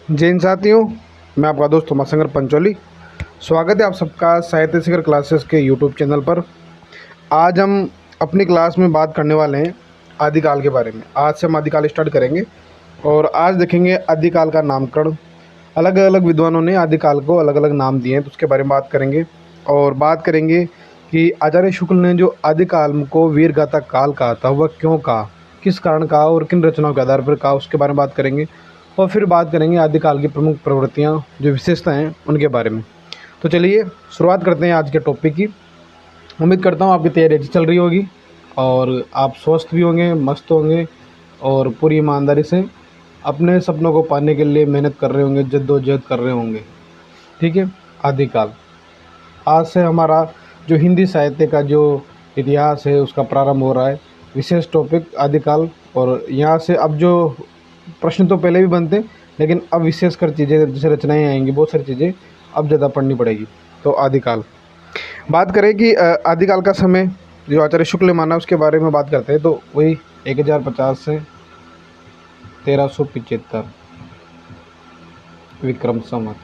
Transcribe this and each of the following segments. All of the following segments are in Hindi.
जय हिंद साथियों, मैं आपका दोस्त उमाशंकर पंचोली। स्वागत है आप सबका साहित्य शिखर क्लासेस के यूट्यूब चैनल पर। आज हम अपनी क्लास में बात करने वाले हैं आदिकाल के बारे में। आज से हम आदिकाल स्टार्ट करेंगे और आज देखेंगे आदिकाल का नामकरण। अलग अलग विद्वानों ने आदिकाल को अलग अलग नाम दिए हैं, तो उसके बारे में बात करेंगे। और बात करेंगे कि आचार्य शुक्ल ने जो आदिकाल को वीरगाथा काल कहा था, वह क्यों कहा, किस कारण कहा और किन रचनाओं के आधार पर कहा, उसके बारे में बात करेंगे। और फिर बात करेंगे आदिकाल की प्रमुख प्रवृत्तियाँ, जो विशेषताएं हैं, उनके बारे में। तो चलिए शुरुआत करते हैं आज के टॉपिक की। उम्मीद करता हूँ आपकी तैयारी अच्छी चल रही होगी और आप स्वस्थ भी होंगे, मस्त होंगे और पूरी ईमानदारी से अपने सपनों को पाने के लिए मेहनत कर रहे होंगे, जद्दोजहद कर रहे होंगे। ठीक है। आदिकाल, आज से हमारा जो हिंदी साहित्य का जो इतिहास है उसका प्रारंभ हो रहा है। विशेष टॉपिक आदिकाल। और यहाँ से अब जो प्रश्न तो पहले भी बनते, लेकिन अब विशेषकर चीज़ें जैसे रचनाएं आएंगी, बहुत सारी चीज़ें अब ज़्यादा पढ़नी पड़ेगी। तो आदिकाल बात करें कि आदिकाल का समय जो आचार्य शुक्ल ने माना, उसके बारे में बात करते हैं। तो वही 1050 से 1375 विक्रम संवत।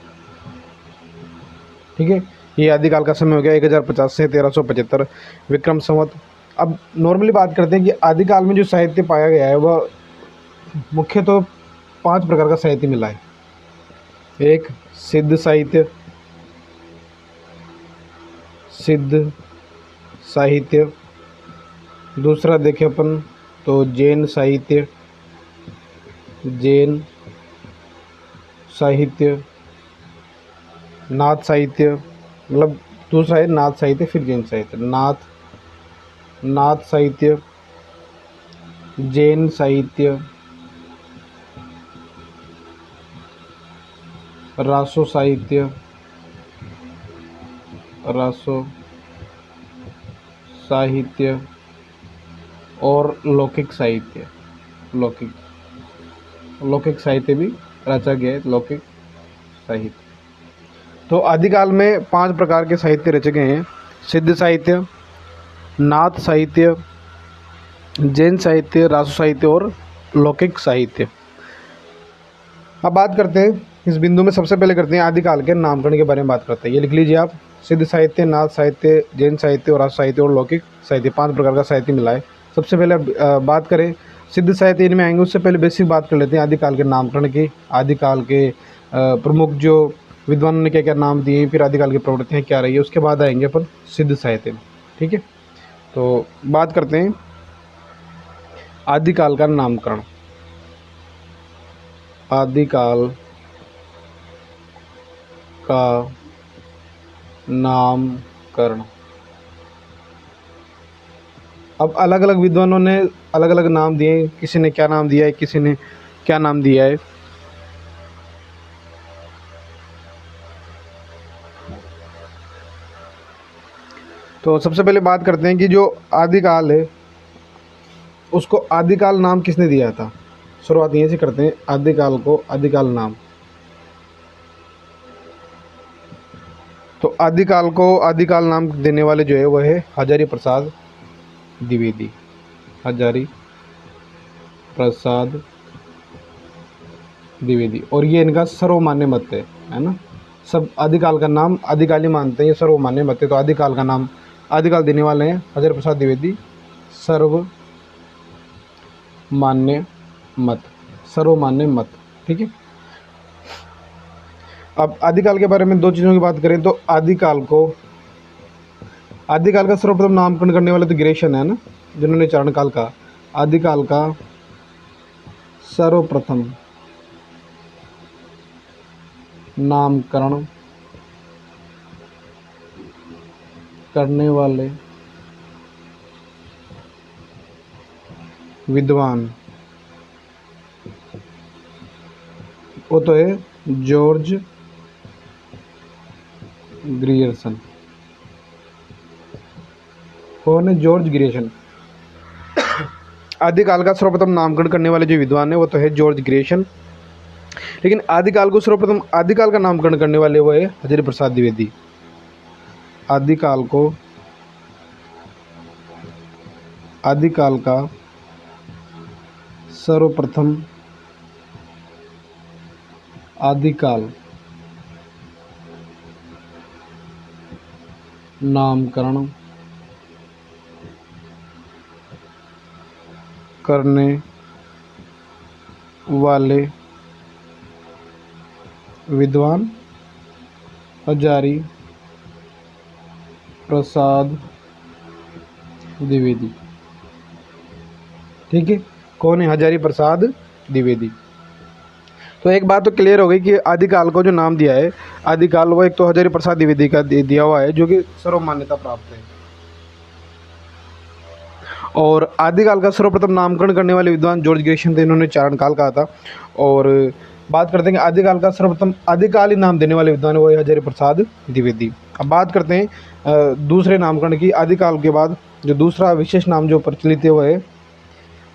ठीक है, ये आदिकाल का समय हो गया 1050 से 1375 विक्रम संवत। अब नॉर्मली बात करते हैं कि आदिकाल में जो साहित्य पाया गया है वह मुख्य तो 5 प्रकार का साहित्य मिला है। एक सिद्ध साहित्य, सिद्ध साहित्य। दूसरा देखें अपन तो जैन साहित्य, जैन साहित्य। नाथ साहित्य, मतलब दूसरा है नाथ साहित्य, फिर जैन साहित्य। नाथ साहित्य, जैन साहित्य, रासो साहित्य, रासो साहित्य और लौकिक साहित्य। लौकिक साहित्य भी रचा गया है, लौकिक साहित्य। तो आदिकाल में 5 प्रकार के साहित्य रचे गए हैं। सिद्ध साहित्य, नाथ साहित्य, जैन साहित्य, रासो साहित्य और लौकिक साहित्य। अब बात करते हैं इस बिंदु में, सबसे पहले करते हैं आदिकाल के नामकरण के बारे में बात करते हैं। ये लिख लीजिए आप, सिद्ध साहित्य, नाथ साहित्य, जैन साहित्य और रासो साहित्य और लौकिक साहित्य, 5 प्रकार का साहित्य मिला है। सबसे पहले बात करें सिद्ध साहित्य, इनमें आएंगे। उससे पहले बेसिक बात कर लेते हैं आदिकाल के नामकरण की। आदिकाल के प्रमुख जो विद्वानों ने क्या क्या नाम दिए, फिर आदिकाल की प्रवृत्तियाँ क्या रही है, उसके बाद आएंगे अपन सिद्ध साहित्य में। ठीक है, तो बात करते हैं आदिकाल का नामकरण। आदिकाल का नामकरण। अब अलग अलग विद्वानों ने अलग अलग नाम दिए। किसी ने क्या नाम दिया है, किसी ने क्या नाम दिया है। तो सबसे पहले बात करते हैं कि जो आदिकाल है उसको आदिकाल नाम किसने दिया था। शुरुआत यहीं से करते हैं, आदिकाल को आदिकाल नाम। तो आदिकाल को आदिकाल नाम देने वाले जो है वह है हजारी प्रसाद द्विवेदी। हजारी प्रसाद द्विवेदी। और ये इनका सर्वमान्य मत है ना। सब आदिकाल का नाम आदिकाल ही मानते हैं, ये सर्वमान्य मत है। तो आदिकाल का नाम आदिकाल देने वाले हैं हजारी प्रसाद द्विवेदी। सर्वमान्य मत, सर्वमान्य मत। ठीक है। अब आदिकाल के बारे में 2 चीज़ों की बात करें तो आदिकाल का सर्वप्रथम नामकरण करने वाले तो ग्रेशन है ना, जिन्होंने चारणकाल का। आदिकाल का सर्वप्रथम नामकरण करने वाले विद्वान वो तो है जॉर्ज ग्रियर्सन। कौन है? George Grierson. आदिकाल का सर्वप्रथम नामकरण करने वाले जो विद्वान है वो तो है जॉर्ज ग्रियर्सन। लेकिन आदिकाल को सर्वप्रथम आदिकाल का नामकरण करने वाले वो है हजारी प्रसाद द्विवेदी। आदिकाल का सर्वप्रथम आदिकाल नामकरण करने वाले विद्वान हजारी प्रसाद द्विवेदी। ठीक है, कौन है? हजारी प्रसाद द्विवेदी। तो एक बात तो क्लियर हो गई कि आदिकाल को जो नाम दिया है आदिकाल, वो एक तो हजारी प्रसाद द्विवेदी का दिया हुआ है जो कि सर्व मान्यता प्राप्त है। और आदिकाल का सर्वप्रथम नामकरण करने वाले विद्वान जॉर्ज ग्रेशियन थे, इन्होंने चारण काल कहा था। और बात करते हैं कि आदिकाल का सर्वप्रथम आदिकाल ही नाम देने वाले विद्वान वो है हजारी प्रसाद द्विवेदी। अब बात करते हैं दूसरे नामकरण की। आदिकाल के बाद जो दूसरा विशेष नाम जो प्रचलित है वो है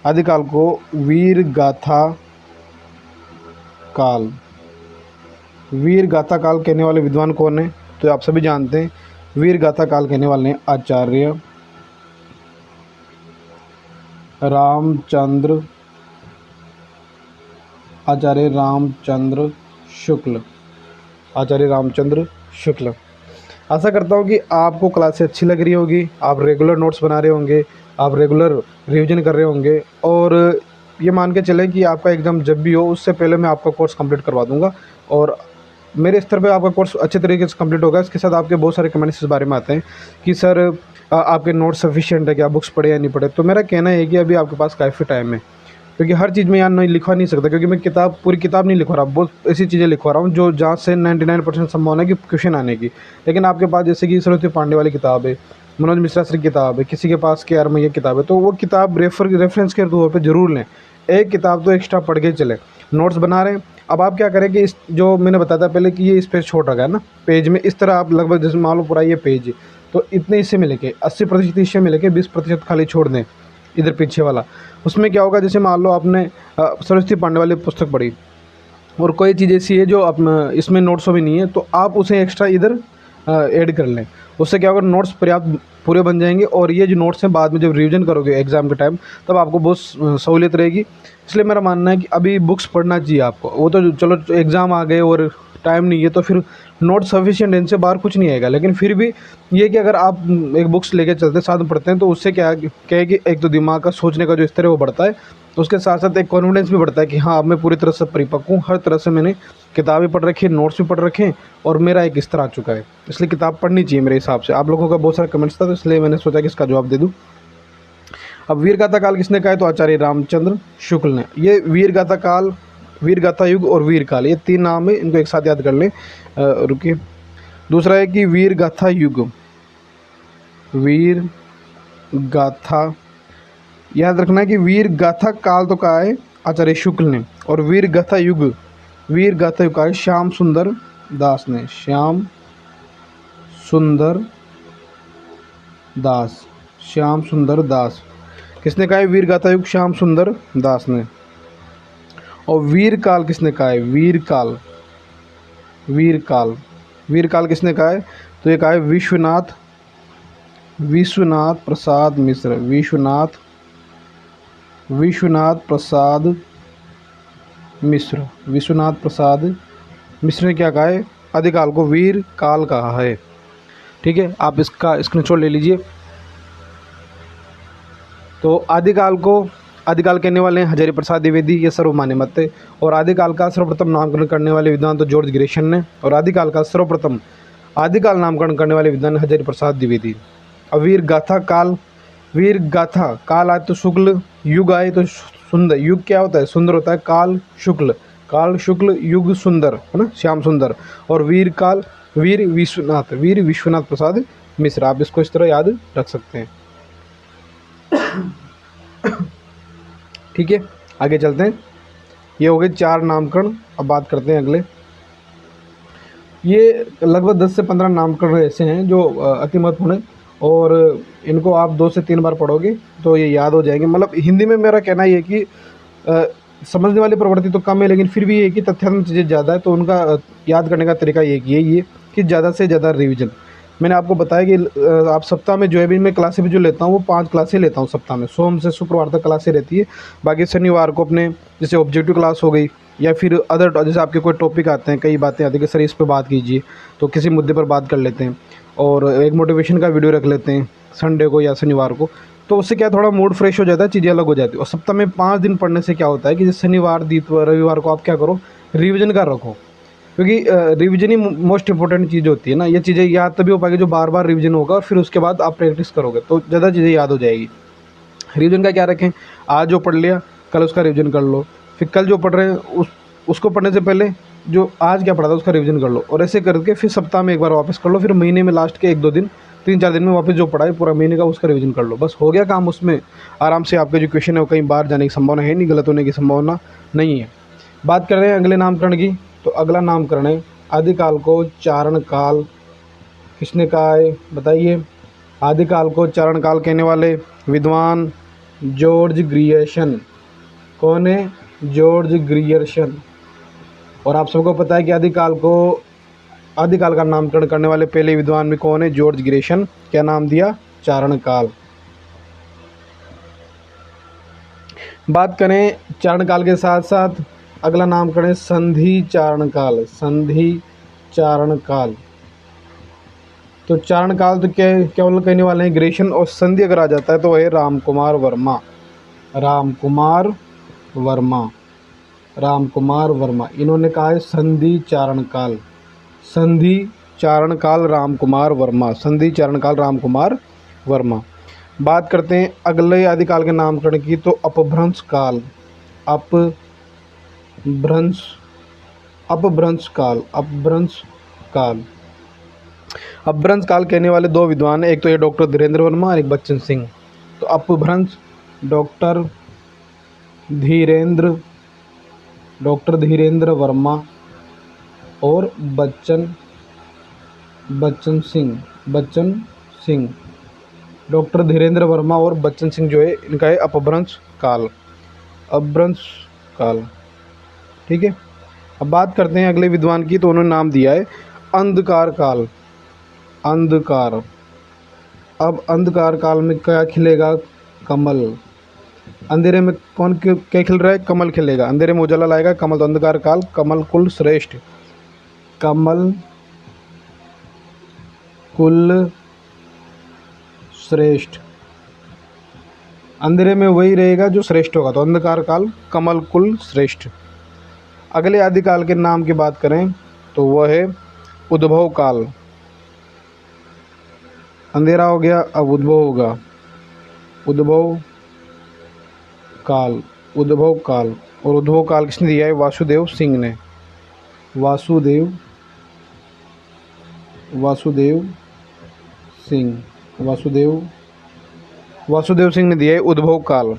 आदिकाल को वीर गाथा काल। वीर गाथा काल कहने वाले विद्वान कौन है? तो आप सभी जानते हैं, वीर गाथा काल कहने वाले हैं आचार्य रामचंद्र शुक्ल। आचार्य रामचंद्र शुक्ल। आशा करता हूँ कि आपको क्लासेस अच्छी लग रही होगी, आप रेगुलर नोट्स बना रहे होंगे, आप रेगुलर रिवीजन कर रहे होंगे। और ये मान के चलें कि आपका एग्ज़ाम जब भी हो उससे पहले मैं आपका कोर्स कंप्लीट करवा दूंगा और मेरे स्तर पे आपका कोर्स अच्छे तरीके से कंप्लीट होगा। इसके साथ आपके बहुत सारे कमेंट्स इस बारे में आते हैं कि सर आपके नोट्स सफिशिएंट है क्या, बुक्स पढ़े या नहीं पढ़े। तो मेरा कहना है कि अभी आपके पास काफ़ी टाइम है, क्योंकि हर चीज़ में यहाँ नहीं लिखवा नहीं सकता, क्योंकि मैं पूरी किताब नहीं लिखवा रहा, बहुत ऐसी चीज़ें लिखवा रहा हूँ जो जहाँ से 99% संभावना है कि क्वेश्चन आने की। लेकिन आपके पास जैसे कि सरस्वती पांडे वाली किताब है, मनोज मिश्रा सर की किताब है, किसी के पास के आर में ये किताब है, तो वो किताब रेफरेंस के तौर पर जरूर लें। एक किताब तो एक्स्ट्रा पढ़ के चले। नोट्स बना रहे हैं, अब आप क्या करें कि इस जो मैंने बताया था पहले कि ये स्पेस छोड़ रखा है ना पेज में, इस तरह आप लगभग जैसे मान लो पूरा ये पेज है, तो इतने हिस्से में लेके 80% हिस्से में लेके 20% खाली छोड़ दें इधर पीछे वाला। उसमें क्या होगा, जैसे मान लो आपने सरस्वती पांडे वाली पुस्तक पढ़ी और कोई चीज़ ऐसी है जो इसमें नोट्सों में नहीं है, तो आप उसे एक्स्ट्रा इधर ऐड कर लें। उससे क्या होगा, नोट्स पर्याप्त पूरे बन जाएंगे और ये जो नोट्स हैं बाद में जब रिवीजन करोगे एग्ज़ाम के टाइम तब आपको बहुत सहूलियत रहेगी। इसलिए मेरा मानना है कि अभी बुक्स पढ़ना चाहिए आपको। वो तो चलो एग्ज़ाम आ गए और टाइम नहीं है तो फिर नोट सफिशिएंट, इनसे बाहर कुछ नहीं आएगा। लेकिन फिर भी ये कि अगर आप एक बुक्स लेके चलते साथ में पढ़ते हैं तो उससे क्या है कि एक तो दिमाग का सोचने का जो स्तर है वो बढ़ता है, उसके साथ साथ एक कॉन्फिडेंस भी बढ़ता है कि हाँ अब मैं पूरी तरह से परिपक्व हूँ, हर तरह से मैंने किताबें पढ़ रखी है, नोट्स भी पढ़ रखे हैं और मेरा एक स्तर आ चुका है। इसलिए किताब पढ़नी चाहिए मेरे हिसाब से। आप लोगों का बहुत सारा कमेंट्स था तो इसलिए मैंने सोचा कि इसका जवाब दे दूँ। अब वीर गाथा काल किसने कहा है? तो आचार्य रामचंद्र शुक्ल ने। ये वीर गाथा काल, वीर गाथा युग और वीर काल, ये तीन नाम है, इनको एक साथ याद कर लें। रुकिए, दूसरा है कि वीर गाथा युग, वीर गाथा याद रखना है कि वीर गाथा काल तो कहा है आचार्य शुक्ल ने, और वीर गाथा युग कहा है श्याम सुंदर दास ने। श्याम सुंदर दास किसने कहा है? वीर गाथा युग श्याम सुंदर दास ने। और वीर काल किसने कहा है? वीर काल किसने कहा है? तो ये कहा है विश्वनाथ प्रसाद मिश्र। विश्वनाथ प्रसाद मिश्र ने क्या कहा है? आदिकाल को वीर काल कहा है। ठीक है, आप इसका स्क्रीनशॉट ले लीजिए। तो आदिकाल कहने वाले हैं हजारी प्रसाद द्विवेदी, ये सर्वमान्य मत है। और आदिकाल का सर्वप्रथम नामकरण करने वाले विद्वान तो जॉर्ज ग्रेशियन ने, और आदिकाल का सर्वप्रथम आदिकाल नामकरण करने वाले विद्वान हजारी प्रसाद द्विवेदी। अब वीर गाथा काल आए तो शुक्ल, युग आए तो सुंदर। युग क्या होता है? सुंदर होता है। काल शुक्ल युग सुंदर है ना, श्याम सुंदर। और वीर काल वीर विश्वनाथ प्रसाद मिश्र। आप इसको इस तरह याद रख सकते हैं। ठीक है, आगे चलते हैं। ये हो गए 4 नामकरण। अब बात करते हैं अगले। ये लगभग 10 से 15 नामकरण ऐसे हैं जो अति महत्वपूर्ण है और इनको आप 2 से 3 बार पढ़ोगे तो ये याद हो जाएंगे। मतलब हिंदी में मेरा कहना ये है कि समझने वाली प्रवृत्ति तो कम है, लेकिन फिर भी ये कि तथ्यात्मक चीज़ें ज़्यादा है, तो उनका याद करने का तरीका ये कि ज़्यादा से ज़्यादा रिवीजन। मैंने आपको बताया कि आप सप्ताह में जो है भी मैं क्लासें भी जो लेता हूँ वो 5 क्लासें लेता हूँ सप्ताह में। सोम से शुक्रवार तक क्लासें रहती है। बाकी शनिवार को अपने जैसे ऑब्जेक्टिव क्लास हो गई, या फिर अदर, जैसे आपके कोई टॉपिक आते हैं, कई बातें आती हैं कि सर इस पे बात कीजिए, तो किसी मुद्दे पर बात कर लेते हैं और एक मोटिवेशन का वीडियो रख लेते हैं संडे को या शनिवार को। तो उससे क्या थोड़ा मूड फ्रेश हो जाता है, चीज़ें अलग हो जाती है। और सप्ताह में 5 दिन पढ़ने से क्या होता है कि जैसे शनिवार, रविवार को आप क्या करो, रिविज़न का रखो, क्योंकि रिवीजन ही मोस्ट इंपॉर्टेंट चीज़ होती है ना। ये चीज़ें याद तभी हो पाएगी जो बार बार रिवीजन होगा, और फिर उसके बाद आप प्रैक्टिस करोगे तो ज़्यादा चीज़ें याद हो जाएगी। रिवीजन का क्या रखें, आज जो पढ़ लिया कल उसका रिवीजन कर लो, फिर कल जो पढ़ रहे हैं उसको पढ़ने से पहले जो आज क्या पढ़ा था उसका रिवीजन कर लो, और ऐसे करके फिर सप्ताह में एक बार वापस कर लो, फिर महीने में लास्ट के 1-2 दिन, 3-4 दिन में वापस जो पढ़ा है पूरा महीने का उसका रिवीजन कर लो, बस हो गया काम। उसमें आराम से आपके जो क्वेश्चन है वो कहीं बाहर जाने की संभावना है नहीं, गलत होने की संभावना नहीं है। बात कर रहे हैं अगले नामकरण की, तो अगला नामकरण है आदिकाल को चारण काल। किसने कहा है बताइए? आदिकाल को चारण काल कहने वाले विद्वान जॉर्ज ग्रियर्सन। कौन है? George Grierson. और आप सबको पता है कि आदिकाल का नामकरण करने वाले पहले विद्वान में कौन है? George Grierson. क्या नाम दिया? चारण काल। बात करें चारण काल के साथ साथ अगला नामकरण है संधि चारण काल। संधि चारण काल। तो चारण काल तो क्या केवल कहने वाले हैं ग्रेशन, और संधि अगर आ जाता है तो है राम कुमार वर्मा। राम कुमार वर्मा। राम कुमार वर्मा इन्होंने कहा है संधि चारण काल। संधि चारण काल राम कुमार वर्मा। संधि चारण काल राम कुमार वर्मा। बात करते हैं अगले आदिकाल के नामकरण की, तो अपभ्रंश काल। अपभ्रंश अपभ्रंश काल। अपभ्रंश काल। अपभ्रंश काल कहने वाले दो विद्वान हैं, एक तो ये डॉक्टर धीरेन्द्र वर्मा और एक बच्चन सिंह। तो अपभ्रंश डॉक्टर धीरेन्द्र वर्मा और बच्चन सिंह। डॉक्टर धीरेन्द्र वर्मा और बच्चन सिंह जो है इनका है अपभ्रंश काल। अपभ्रंश काल, ठीक है। अब बात करते हैं अगले विद्वान की, तो उन्होंने नाम दिया है अंधकार काल। अंधकार। अब अंधकार काल में क्या खिलेगा? कमल। अंधेरे में कौन क्या खिल रहा है? कमल खिलेगा। अंधेरे में उजाला लाएगा कमल। तो अंधकार काल कमल कुल श्रेष्ठ। कमल कुल श्रेष्ठ। अंधेरे में वही रहेगा जो श्रेष्ठ होगा, तो अंधकार काल कमल कुल श्रेष्ठ। अगले आदिकाल के नाम की बात करें तो वह है उद्भव काल। अंधेरा हो गया, अब उद्भव होगा। उद्भव काल। उद्भव काल। और उद्भव काल किसने दिया है? वासुदेव सिंह ने। वासुदेव सिंह। वासुदेव सिंह ने दिया है उद्भव काल।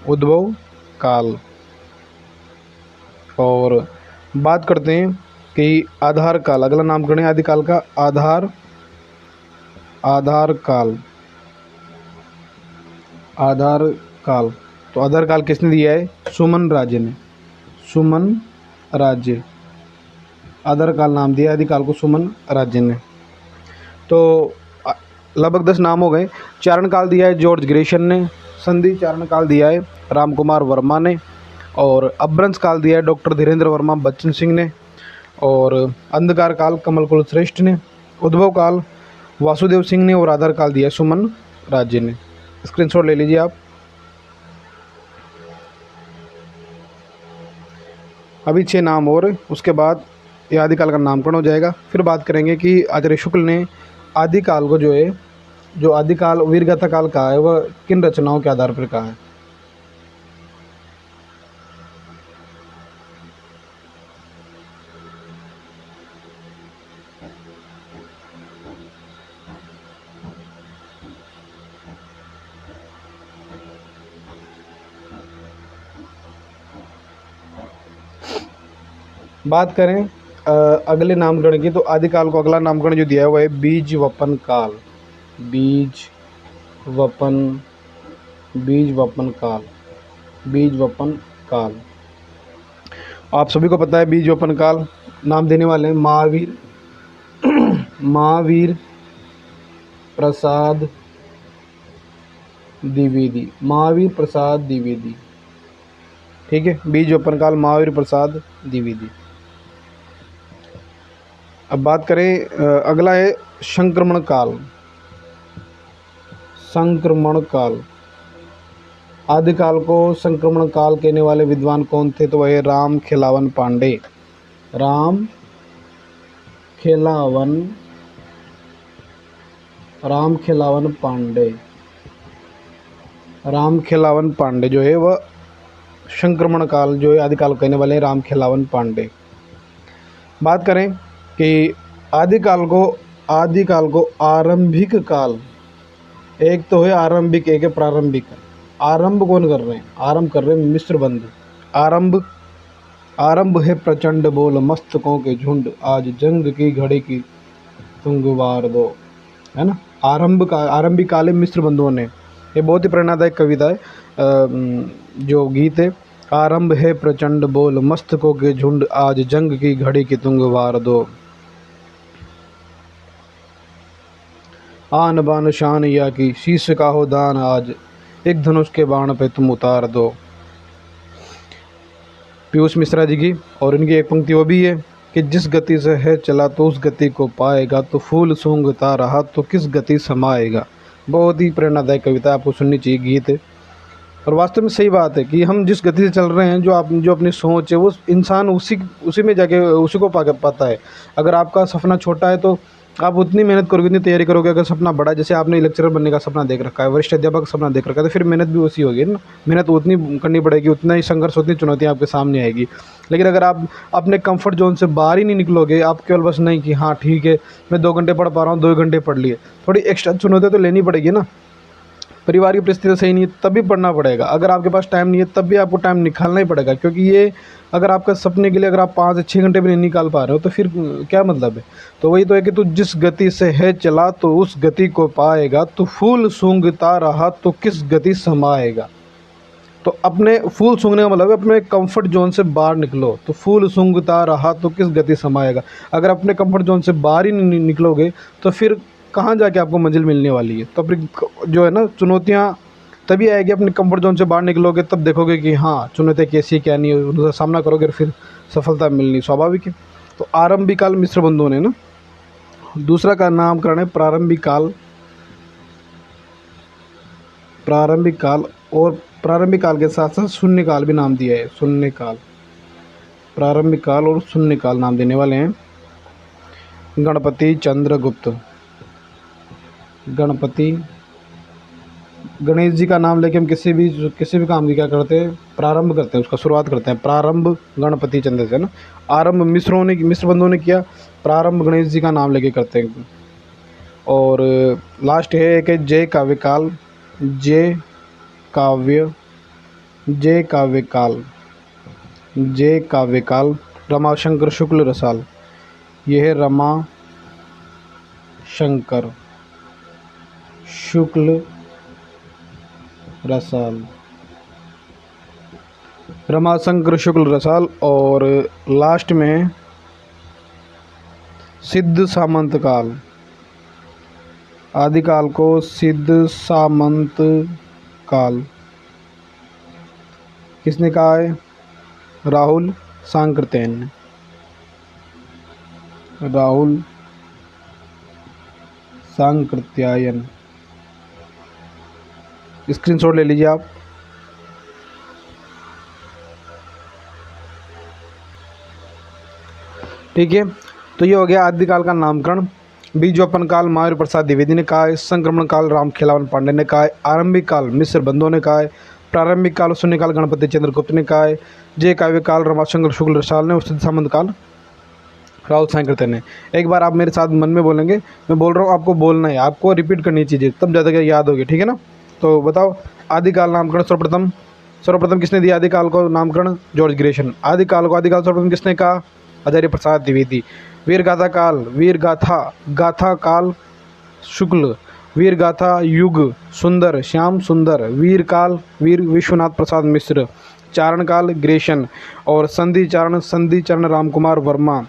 उद्भव काल। और बात करते हैं कि आधार काल। अगला नामकरण है आदिकाल का आधार काल। आधार काल। तो आधार काल किसने दिया है? सुमन राज्य ने। सुमन राज्य। आधार काल नाम दिया आदिकाल को सुमन राज्य ने। तो लगभग 10 नाम हो गए। चारण काल दिया है जॉर्ज ग्रेशन ने। संधि चारण काल दिया है राम कुमार वर्मा ने। और अपभ्रंश काल दिया है डॉक्टर धीरेन्द्र वर्मा बच्चन सिंह ने। और अंधकार काल कमल कुल श्रेष्ठ ने। उद्भव काल वासुदेव सिंह ने। और आधार काल दिया है सुमन राज्य ने। स्क्रीनशॉट ले लीजिए आप। अभी 6 नाम और, उसके बाद ये आदिकाल का नामकरण हो जाएगा। फिर बात करेंगे कि आचार्य शुक्ल ने आदिकाल को जो आदिकाल वीरगाथा काल कहा है वह किन रचनाओं के आधार पर कहा है? बात करें अगले नामकरण की, तो आदिकाल को अगला नामकरण जो दिया है वह है बीज वपन काल। बीज वपन काल। आप सभी को पता है बीज वपन काल नाम देने वाले हैं महावीर प्रसाद द्विवेदी। महावीर प्रसाद द्विवेदी। ठीक है। बीज ओपन काल महावीर प्रसाद द्विवेदी। अब बात करें अगला है संक्रमण काल। संक्रमण काल, आदिकाल को संक्रमण काल कहने वाले विद्वान कौन थे? तो वह राम खेलावन पांडे। राम खेलावन पांडे। राम खेलावन पांडे जो है वह संक्रमण काल जो है आदिकाल कहने वाले हैं राम खेलावन पांडे। बात करें कि आदिकाल को आरंभिक काल, एक तो है आरंभिक, एक है प्रारंभिक। आरंभ कौन कर रहे हैं? आरंभ कर रहे हैं मिस्र बंधु। आरंभ है प्रचंड बोल मस्तकों के झुंड, आज जंग की घड़ी की तुंग वार दो, है ना। आरंभिक काल है मिस्र बंधुओं ने। ये बहुत ही प्रेरणादायक कविता है, जो गीत है। आरंभ है प्रचंड बोल मस्तकों के झुंड, आज जंग की घड़ी की तुंग वार दो। आन बान शान या की शीश का हो दान, आज एक धनुष के बाण पे तुम उतार दो। पीयूष मिश्रा जी की, और इनकी एक पंक्ति वो भी है कि जिस गति से है चला तो उस गति को पाएगा, तो फूल सूंघता रहा तो किस गति समाएगा। बहुत ही प्रेरणादायक कविता, आपको सुननी चाहिए, गीत है। और वास्तव में सही बात है कि हम जिस गति से चल रहे हैं, जो अपनी सोच है, वो इंसान उसी में जाके उसी को पाता है। अगर आपका सपना छोटा है तो आप उतनी मेहनत करोगे, उतनी तैयारी करोगे। अगर सपना बड़ा, जैसे आपने लेक्चरर बनने का सपना देख रखा है, वरिष्ठ अध्यापक का सपना देख रखा है, तो फिर मेहनत भी उसी होगी ना। मेहनत उतनी करनी पड़ेगी, उतना ही संघर्ष, उतनी चुनौतियाँ आपके सामने आएगी। लेकिन अगर आप अपने कंफर्ट जोन से बाहर ही नहीं निकलोगे, आप केवल बस नहीं कि हाँ ठीक है मैं 2 घंटे पढ़ पा रहा हूँ, 2 घंटे पढ़ लिए, थोड़ी एक्स्ट्रा चुनौतियाँ तो लेनी पड़ेगी ना। परिवार की परिस्थिति सही नहीं है तब भी पढ़ना पड़ेगा। अगर आपके पास टाइम नहीं है तब भी आपको टाइम निकालना ही पड़ेगा, क्योंकि ये अगर आपका सपने के लिए अगर आप 5 से 6 घंटे भी नहीं निकाल पा रहे हो तो फिर क्या मतलब है। तो वही तो है कि तू जिस गति से है चला तो उस गति को पाएगा, तो फूल सूंघता रहा तो किस गति समाएगा। तो अपने फूल सूंघने का मतलब है अपने कंफर्ट जोन से बाहर निकलो, तो फूल सूंघता रहा तो किस गति समाएगा। अगर अपने कंफर्ट जोन से बाहर ही नहीं निकलोगे तो फिर कहाँ जाके आपको मंजिल मिलने वाली है। तो अपनी जो है ना चुनौतियाँ तभी आएगी, अपने कंफर्ट जोन से बाहर निकलोगे तब देखोगे कि हाँ चुनौतियाँ कैसी क्या नहीं है, उनका सामना करोगे फिर सफलता मिलनी स्वाभाविक है। तो आरंभिक काल मिस्र बंधुओं ने ना। दूसरा का नामकरण है प्रारंभिक काल। प्रारंभिक काल, और प्रारंभिक काल के साथ साथ शून्य काल भी नाम दिया है। शून्य काल, प्रारंभिक काल और शून्य काल नाम देने वाले हैं। गणपति चंद्रगुप्त। गणेश जी का नाम लेके हम किसी भी काम की क्या करते हैं, प्रारंभ करते हैं, उसका शुरुआत करते हैं। प्रारंभ गणपति चंद्र से ना। आरंभ मिस्र बंधुओं ने किया, प्रारंभ गणेश जी का नाम लेके करते हैं। और लास्ट है एक है जय काव्य काल। जय काव्य काल रमाशंकर शुक्ल रसाल। यह है रमाशंकर शुक्ल रसाल। रमाशंकर शुक्ल रसाल। और लास्ट में सिद्ध सामंत काल। आदिकाल को सिद्ध सामंत काल किसने कहा है? राहुल सांकृत्यायन ने। राहुल सांकृत्यायन, स्क्रीनशॉट ले लीजिए आप। ठीक है, तो ये हो गया आदिकाल का नामकरण। बीजोपन काल महावीर प्रसाद द्विवेदी ने कहा है, संक्रमण काल राम खेलावन पांडे ने कहा है, आरंभिक काल मिस्र बंधुओं ने कहा है, प्रारंभिक काल शून्य काल गणपति चंद्रगुप्त ने कहा है, जय काव्य काल रमाशंकर शुक्ल रसाल ने, और सिद्ध सामंत काल राहुल सांकृत्यायन ने। एक बार आप मेरे साथ मन में बोलेंगे, मैं बोल रहा हूँ आपको बोलना है, आपको रिपीट करनी चीज़ें, तब ज़्यादा याद होगी, ठीक है ना। तो बताओ आदिकाल नामकरण सर्वप्रथम किसने दिया आदिकाल को नामकरण? George Grecian. आदिकाल सर्वप्रथम किसने कहा? आचार्य प्रसाद द्विवेदी। वीर गाथा काल शुक्ल, वीर गाथा युग सुंदर श्याम सुंदर, वीर काल वीर विश्वनाथ प्रसाद मिश्र, चारण काल ग्रेशन, और संधि चरण रामकुमार वर्मा,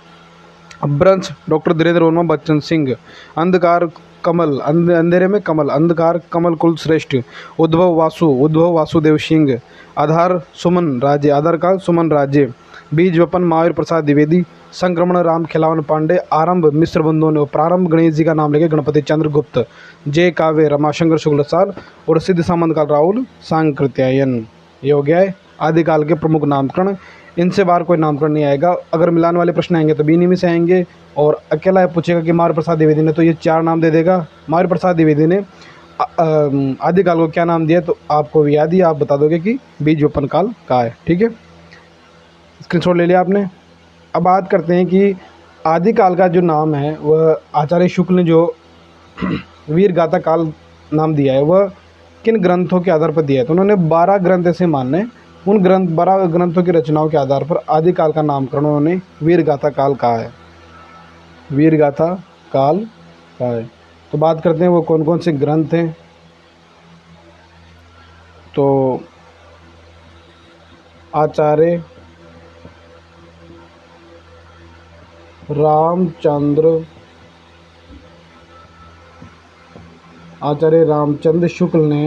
अभ्रंश डॉक्टर धीरेन्द्र वर्मा बच्चन सिंह, अंधकार कमल, अंधेरे में कमल, अंधकार कमल कुल श्रेष्ठ, उद्भव वासुदेव सिंह, आधार सुमन राज्य, आधार काल सुमन राज्य, बीज वपन महावीर प्रसाद द्विवेदी, संक्रमण राम खिलावन पांडे, आरंभ मिश्र बंधुओं ने, प्रारंभ गणेश जी का नाम लेके गणपति चंद्र गुप्त, जय काव्य रमाशंकर शुक्ल साल और सिद्ध सामंत काल राहुल सांकृत्यायन। ये हो गया है आदिकाल के प्रमुख नामकरण। इनसे बाहर कोई नामकरण नहीं आएगा। अगर मिलान वाले प्रश्न आएंगे तो बी में से आएंगे, और अकेला पूछेगा कि महावीर प्रसाद द्विवेदी ने, तो ये 4 नाम दे देगा। महावीर प्रसाद द्विवेदी ने आदिकाल को क्या नाम दिया, तो आपको याद ही, आप बता दोगे कि बीज वपन काल का है। ठीक है, स्क्रीनशॉट ले लिया आपने। अब बात करते हैं कि आदिकाल का जो नाम है वह आचार्य शुक्ल ने जो वीर गाथा काल नाम दिया है वह किन ग्रंथों के आधार पर दिया है, तो उन्होंने 12 ग्रंथ ऐसे माने, उन 12 ग्रंथों की रचनाओं के आधार पर आदिकाल का नामकरण उन्होंने वीर गाथा काल कहा है, वीर गाथा काल कहा है। तो बात करते हैं वो कौन कौन से ग्रंथ हैं। तो आचार्य रामचंद्र शुक्ल ने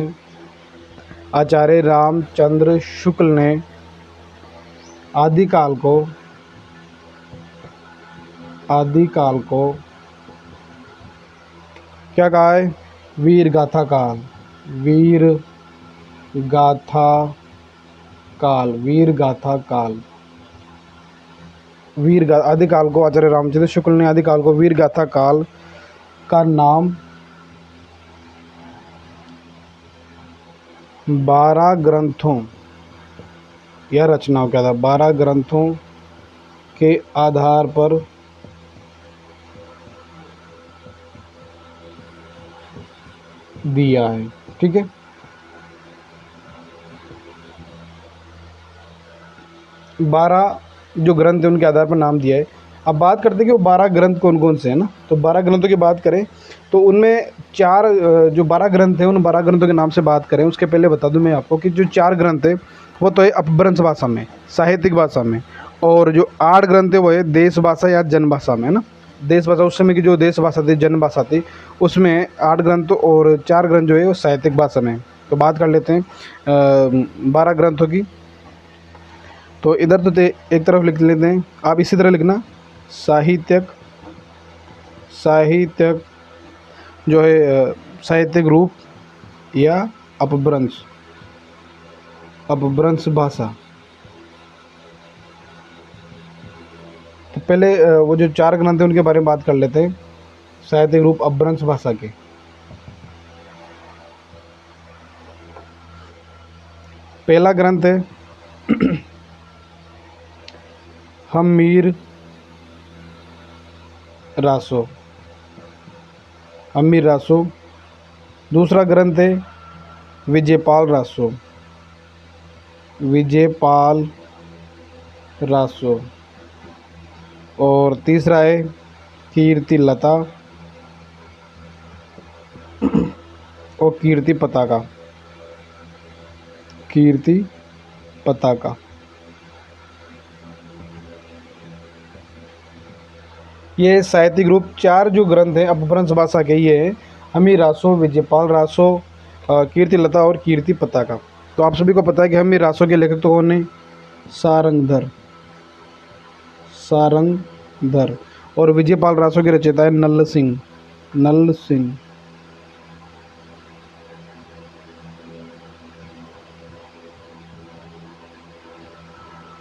आदिकाल को क्या कहा है, वीर गाथा काल, आदिकाल को आचार्य रामचंद्र शुक्ल ने आदिकाल को वीर गाथा काल का नाम 12 ग्रंथों या रचनाओं के आधार, 12 ग्रंथों के आधार पर दिया है। ठीक है, बारह जो ग्रंथ है उनके आधार पर नाम दिया है। अब बात करते हैं कि वो 12 ग्रंथ कौन कौन से हैं ना। तो 12 ग्रंथों की बात करें तो उनमें 4 जो 12 ग्रंथ हैं उन 12 ग्रंथों के नाम से बात करें उसके पहले बता दूं मैं आपको कि जो 4 ग्रंथ है वो तो है अपभ्रंश भाषा में, साहित्यिक भाषा में, और जो 8 ग्रंथ है वो है देश भाषा या जन भाषा में, है ना। देश भाषा उस समय की जो देश भाषा थी, जन भाषा थी, उसमें 8 ग्रंथ और 4 ग्रंथ जो है वो साहित्यिक भाषा में। तो बात कर लेते हैं 12 ग्रंथों की। तो इधर तो एक तरफ लिख लेते हैं, आप इसी तरह लिखना, साहित्यक जो है साहित्यिक रूप या अपभ्रंश भाषा। तो पहले वो जो 4 ग्रंथ हैं उनके बारे में बात कर लेते हैं, साहित्यिक रूप अपभ्रंश भाषा के। पहला ग्रंथ है हम्मीर रासो। दूसरा ग्रंथ है विजयपाल रासो। और तीसरा है कीर्ति लता और कीर्ति पताका। ये साहित्यिक रूप 4 जो ग्रंथ हैं अपभ्रंश भाषा के, ये है हम्मीर रासो, विजयपाल रासो, कीर्ति लता और कीर्ति पताका। तो आप सभी को पता है कि हम्मीर रासो के लेखक तो कौन है, सारंगधर, और विजयपाल रासो के रचयिता है नल सिंह।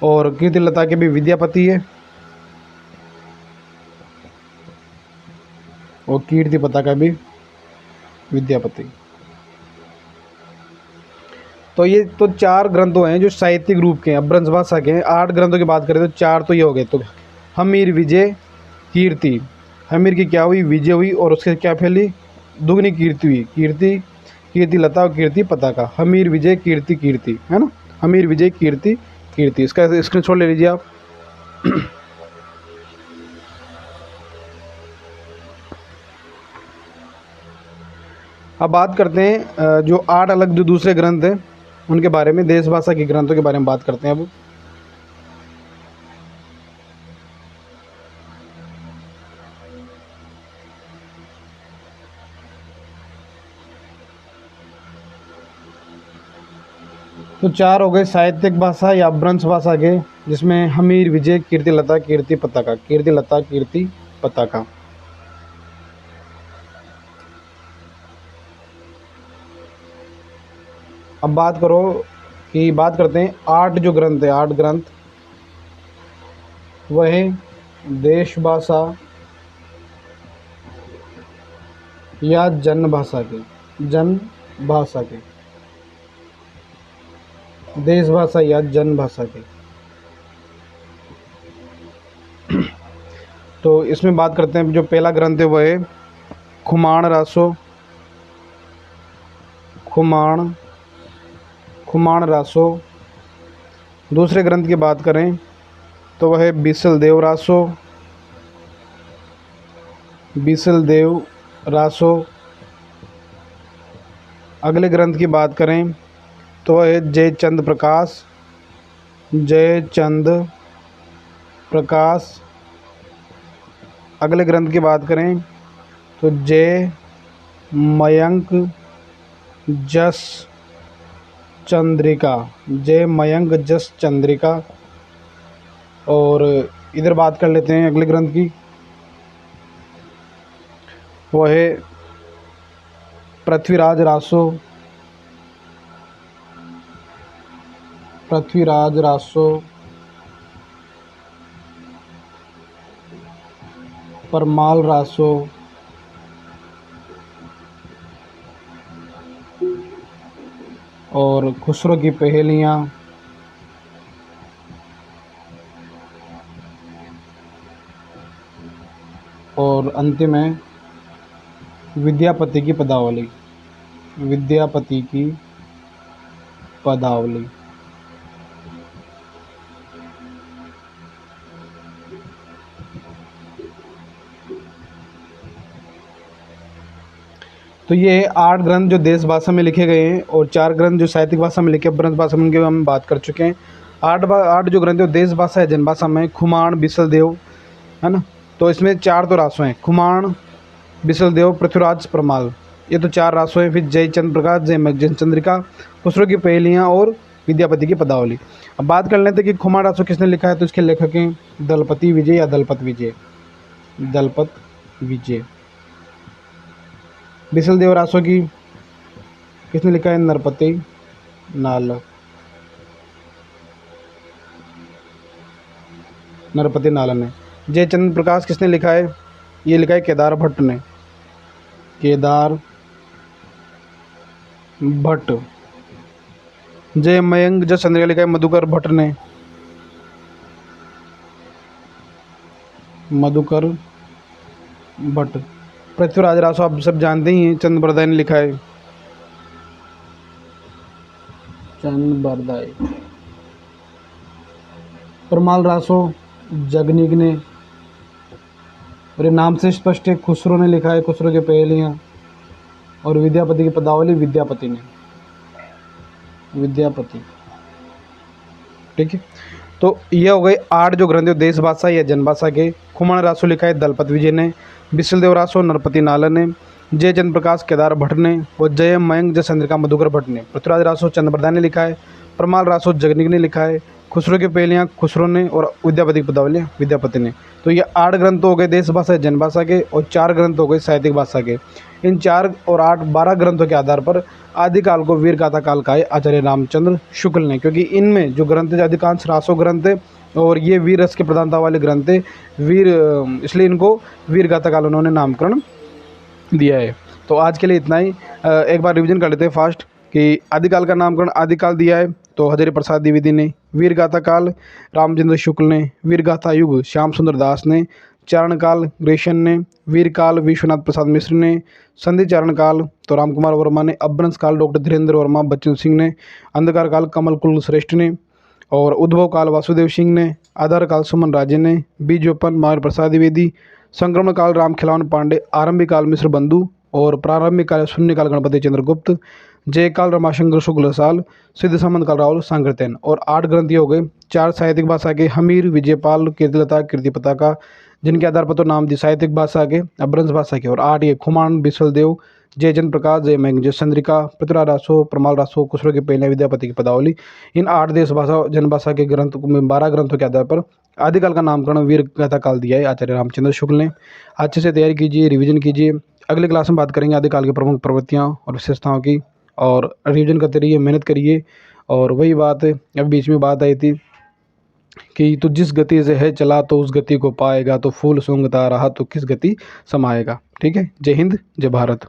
और कीर्ति लता के भी विद्यापति है और कीर्ति पताका भी विद्यापति। तो ये तो 4 ग्रंथों हैं जो साहित्यिक रूप के हैं, अपभ्रंश भाषा के हैं। 8 ग्रंथों की बात करें तो 4 तो ये हो गए। तो हम्मीर, विजय, कीर्ति, हम्मीर की क्या हुई, विजय हुई, और उसके क्या फैली, दुगनी कीर्ति हुई, कीर्ति लता और कीर्ति पताका। हम्मीर, विजय, कीर्ति, है ना। हम्मीर, विजय, कीर्ति। इसका स्क्रीनशॉट ले लीजिए आप। अब बात करते हैं जो 8 अलग जो दूसरे ग्रंथ हैं उनके बारे में, देश भाषा के ग्रंथों के बारे में बात करते हैं अब। तो चार हो गए साहित्यिक भाषा या अपभ्रंश भाषा के, जिसमें हमीर, विजय, कीर्तिलता, कीर्ति पताका, कीर्तिलता, कीर्ति पताका। अब बात करते हैं आठ जो ग्रंथ है, आठ ग्रंथ वह है देश भाषा या जन भाषा के, जन भाषा के, देश भाषा या जन भाषा के। तो इसमें बात करते हैं, जो पहला ग्रंथ है वह है खुमान रासो, खुमान रासो। दूसरे ग्रंथ की बात करें तो वह है बीसल देव रासो, बीसल देव रासो। अगले ग्रंथ की बात करें तो वह है जयचंद प्रकाश, जयचंद प्रकाश। अगले ग्रंथ की बात करें तो जय मयंक जस चंद्रिका, जय मयंक जस चंद्रिका। और इधर बात कर लेते हैं अगले ग्रंथ की, वह है पृथ्वीराज रासो, पृथ्वीराज रासो। परमाल रासो, और खुसरो की पहेलियाँ, और अंतिम है विद्यापति की पदावली, विद्यापति की पदावली। तो ये 8 ग्रंथ जो देश भाषा में लिखे गए हैं और 4 ग्रंथ जो साहित्यिक भाषा में लिखे, अपभ्रंश भाषा में, उनके हम बात कर चुके हैं। 8 जो ग्रंथ है देश भाषा है, जनभाषा में खुमान, बिसल देव, है ना। तो इसमें 4 तो रासो हैं, खुमान, बिसल देव, पृथ्वीराज, परमाल, ये तो 4 रासो हैं। फिर जयचंद प्रकाश, जय चंद्रिका, खुसरो की पहेलियाँ और विद्यापति की पदावली। अब बात कर लेते हैं कि खुमान रासो किसने लिखा है। तो इसके लेखक हैं दलपति विजय या दलपत विजय, दलपत विजय। बिसल देव रासो की किसने लिखा है, नरपति नाल, नरपति नाल ने। जयचंद प्रकाश किसने लिखा है, ये लिखा है केदार भट्ट ने, केदार भट्ट। जय मयंक जस चंद्रिका लिखा है मधुकर भट्ट ने, मधुकर भट्ट। पृथ्वीराज रासो आप सब जानते ही हैं, चंद बरदाई ने लिखा है, चंद बरदाई। परमाल रासो जगनीक ने, और ये नाम से स्पष्ट है खुसरो ने लिखा है, खुसरो की पहेलियाँ। और विद्यापति की पदावली विद्यापति ने, विद्यापति। ठीक है, तो ये हो गए 8 जो ग्रंथ देश भाषा या जनभाषा के। खुमान रासो लिखा है दलपत विजय ने, बिसल देव रासो नरपति नाल ने, जयचंद प्रकाश केदार भट्ट ने, और जय मयंक जय चंद्रिका मधुकर भट्ट ने। पृथ्वीराज रासो चंद बरदाई ने लिखा है, परमाल रासो जगनीक ने लिखा है, खुसरो की पहेलियाँ खुसरो ने, और विद्यापति की पदावली विद्यापति ने। तो ये 8 ग्रंथ हो गए देश भाषा जनभाषा के, और 4 ग्रंथ हो गए साहित्यिक भाषा के। इन 4 और 8 12 ग्रंथों के आधार पर आदिकाल को वीर गाथा काल कहा है आचार्य रामचंद्र शुक्ल ने, क्योंकि इनमें जो ग्रंथ है अधिकांश रासो ग्रंथ है और ये वीर रस के प्रधानता वाले ग्रंथ है, वीर, इसलिए इनको वीर गाथा काल उन्होंने नामकरण दिया है। तो आज के लिए इतना ही। एक बार रिवीजन कर लेते हैं फास्ट कि आदिकाल का नामकरण आदिकाल दिया है तो हजारी प्रसाद द्विवेदी ने, वीर गाथा काल रामचंद्र शुक्ल ने, वीर गाथा युग श्याम सुंदर दास ने, चारण काल ग्रेशन ने, वीर काल विश्वनाथ प्रसाद मिश्र ने, संधि चारण काल तो राम कुमार वर्मा ने, अपभ्रंश काल डॉक्टर धीरेन्द्र वर्मा बच्चन सिंह ने, अंधकार काल कमल कुल श्रेष्ठ ने, और उद्भव काल वासुदेव सिंह ने, आधार काल सुमन राजे ने, बीजोपन मायर प्रसाद द्विवेदी, संक्रमण काल राम खिलावन पांडे, आरंभिक काल मिश्र बंधु, और प्रारंभिक काल शून्यकाल गणपति चंद्रगुप्त, जयकाल रमाशंकर शुक्ल साल, सिद्ध संबंध काल राहुल सांकृत्यन। और 8 ग्रंथ हो गए, 4 साहित्यिक भाषा के हमीर, विजयपाल, कीर्तिलता, कीर्ति पताका, जिनके आधार पर तो नाम दी साहित्यिक भाषा के, अपभ्रंश भाषा के, और 8 ये खुमान, बिसल देव, जय जन प्रकाश, जय मैंग चंद्रिका, पृथ्वीराज रासो, प्रमाल रासो, कुशल के पहले, विद्यापति की पदावली। इन 8 देश भाषा जनभाषा के ग्रंथ में 12 ग्रंथों के आधार पर आदिकाल का नामकरण वीर गाथा काल दिया है आचार्य रामचंद्र शुक्ल ने। अच्छे से तैयारी कीजिए, रिवीजन कीजिए। अगले क्लास में बात करेंगे आदिकाल की प्रमुख प्रवृत्तियाँ और विशेषताओं की, और रिवीजन करते रहिए, मेहनत करिए। और वही बात अभी बीच में बात आई थी कि तू जिस गति से है चला तो उस गति को पाएगा, तो फूल सूंघता रहा तो किस गति समाएगा। ठीक है, जय हिंद, जय भारत।